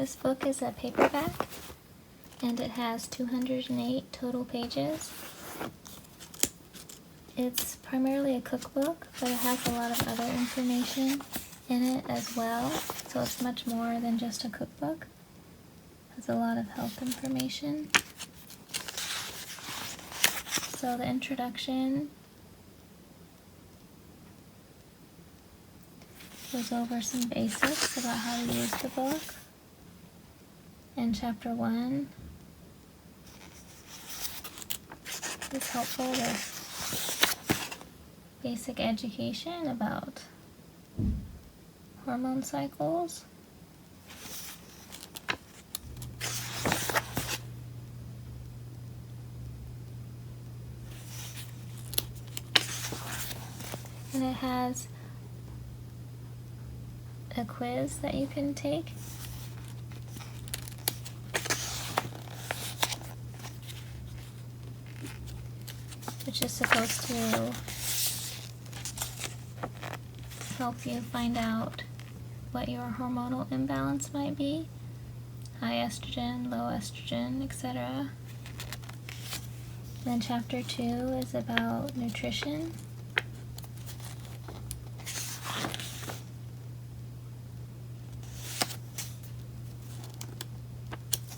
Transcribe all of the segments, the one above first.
This book is a paperback, and it has 208 total pages. It's primarily a cookbook, but it has a lot of other information in it as well, so it's much more than just a cookbook. It has a lot of health information. So the introduction goes over some basics about how to use the book. And chapter 1 is helpful with basic education about hormone cycles. And it has a quiz that you can take. Which is supposed to help you find out what your hormonal imbalance might be. High estrogen, low estrogen, etc. Then chapter 2 is about nutrition.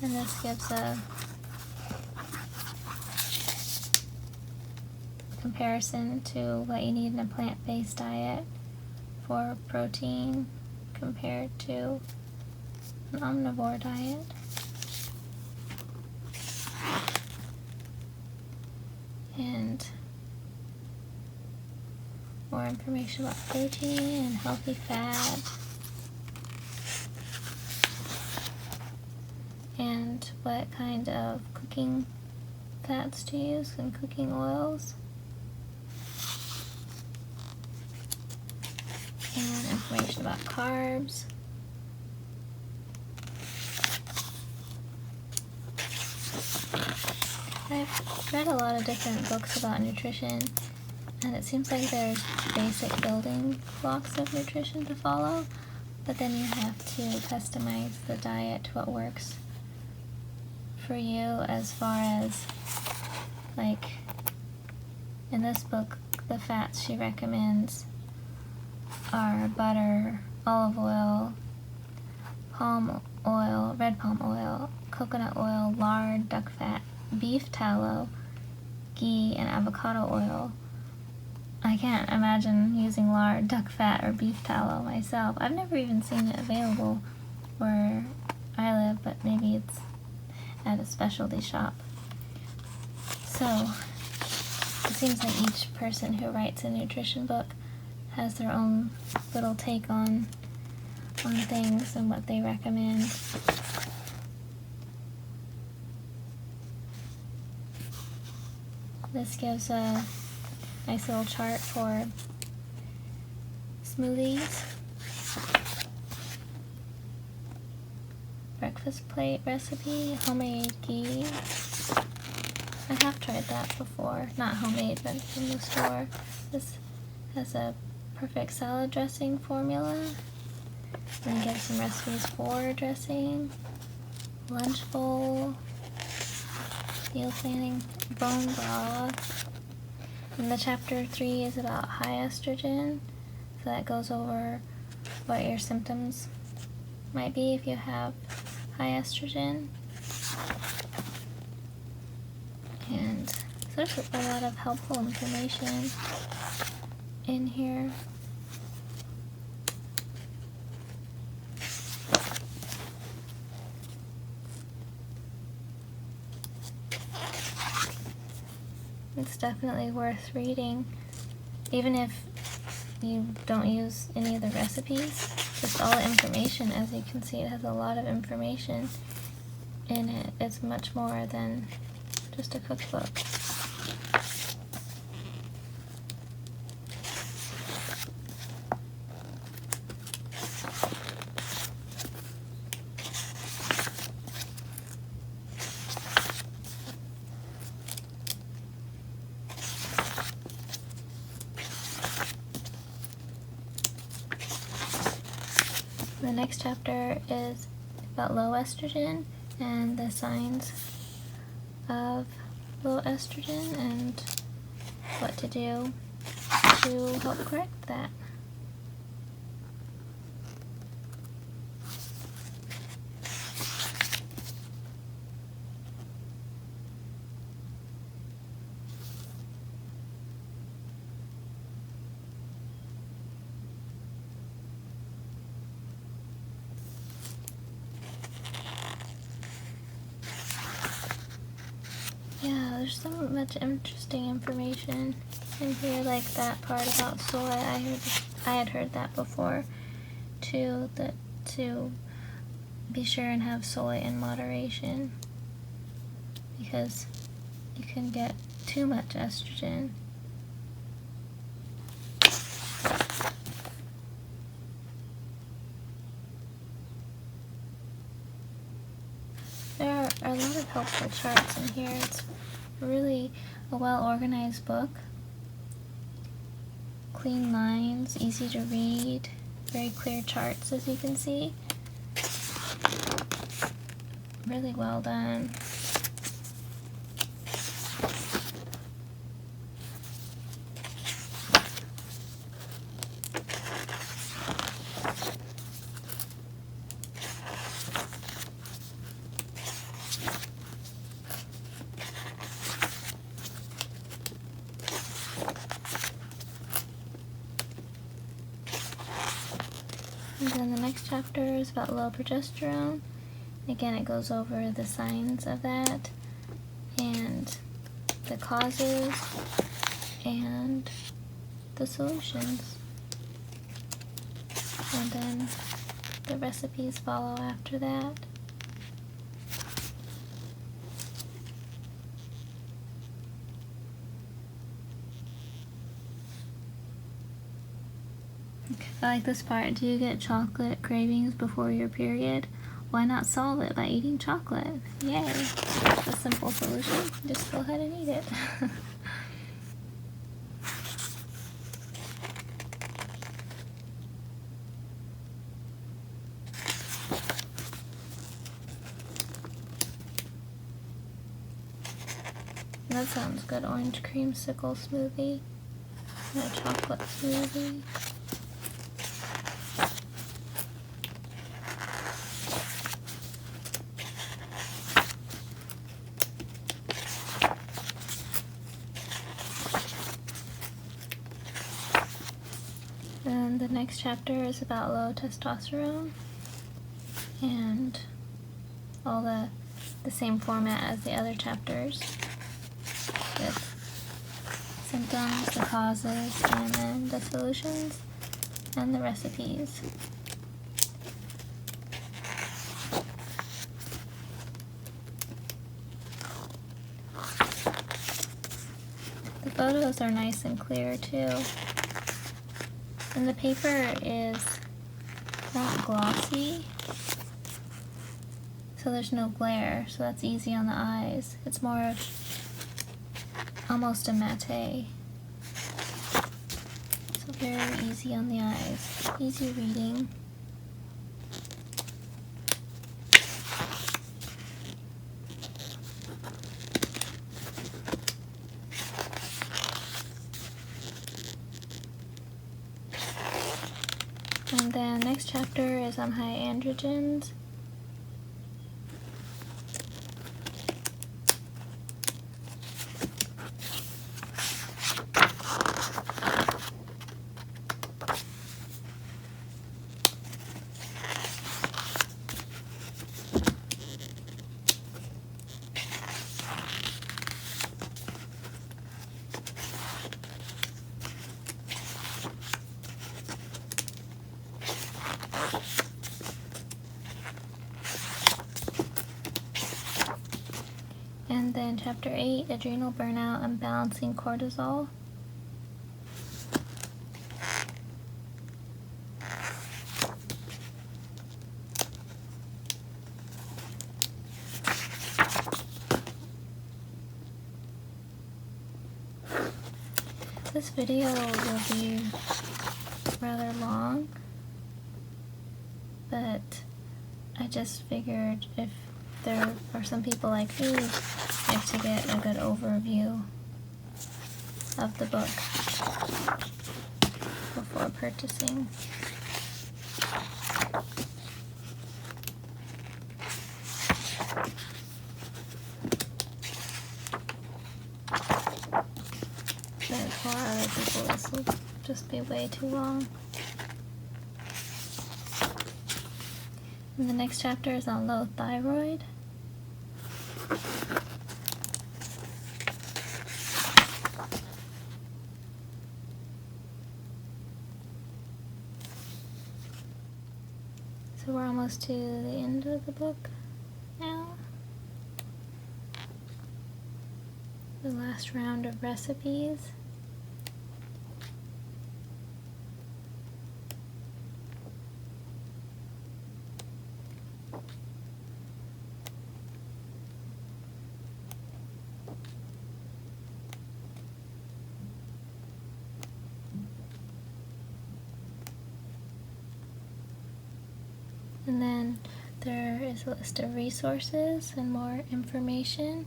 And this gives a comparison to what you need in a plant-based diet for protein compared to an omnivore diet. And more information about protein and healthy fat. And what kind of cooking fats to use and cooking oils. And information about carbs. I've read a lot of different books about nutrition, and it seems like there's basic building blocks of nutrition to follow, but then you have to customize the diet to what works for you, as far as, like, in this book, the fats she recommends are butter, olive oil, palm oil, red palm oil, coconut oil, lard, duck fat, beef tallow, ghee, and avocado oil. I can't imagine using lard, duck fat, or beef tallow myself. I've never even seen it available where I live, but maybe it's at a specialty shop. So it seems like each person who writes a nutrition book has their own little take on things and what they recommend. This gives a nice little chart for smoothies, breakfast plate recipe, homemade ghee. I have tried that before, not homemade, but from the store. This has a perfect salad dressing formula. And it gives some recipes for dressing, lunch bowl, meal planning, bone broth. And the chapter 3 is about high estrogen, so that goes over what your symptoms might be if you have high estrogen. And so there's a lot of helpful information in here. It's definitely worth reading, even if you don't use any of the recipes. Just all the information, as you can see, it has a lot of information in it. It's much more than just a cookbook. The next chapter is about low estrogen and the signs of low estrogen and what to do to help correct that. Yeah, there's so much interesting information in here, like that part about soy. I had heard that before too, that to be sure and have soy in moderation because you can get too much estrogen. There are a lot of helpful charts in here. It's really a well-organized book. Clean lines, easy to read, very clear charts as you can see. Really well done. And then the next chapter is about low progesterone. Again, it goes over the signs of that and the causes and the solutions. And then the recipes follow after that. I like this part. Do you get chocolate cravings before your period? Why not solve it by eating chocolate? Yay! That's a simple solution. Just go ahead and eat it. That sounds good. Orange creamsicle smoothie. And a chocolate smoothie. And the next chapter is about low testosterone and all the same format as the other chapters with symptoms, the causes, and then the solutions and the recipes. The photos are nice and clear too. And the paper is not glossy, so there's no glare, so that's easy on the eyes. It's more of almost a matte. So very easy on the eyes, easy reading. And then next chapter is on high androgens. And then chapter 8, adrenal burnout and balancing cortisol. This video will be rather long, but I I just figured if there are some people like me, like to get a good overview of the book before purchasing. But for other people, this will just be way too long. And the next chapter is on low thyroid. So we're almost to the end of the book now. The last round of recipes. And then there is a list of resources and more information.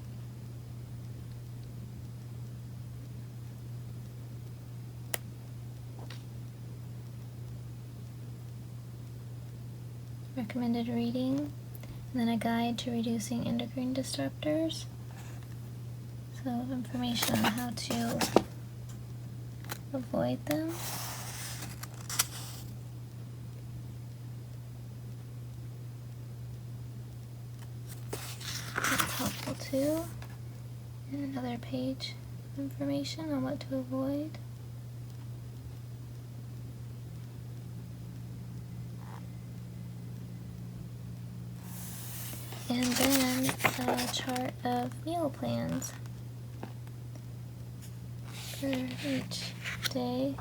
Recommended reading, and then a guide to reducing endocrine disruptors. So information on how to avoid them. That's helpful too. And another page of information on what to avoid. And then a chart of meal plans for each day.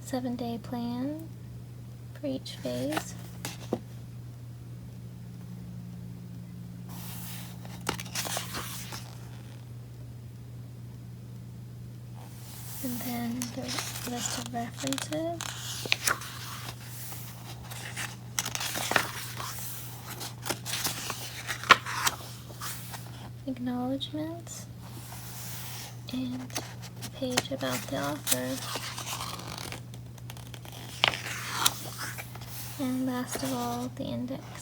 7-day plan for each phase. And then the list of references. Acknowledgements, and a page about the author. And last of all, the index.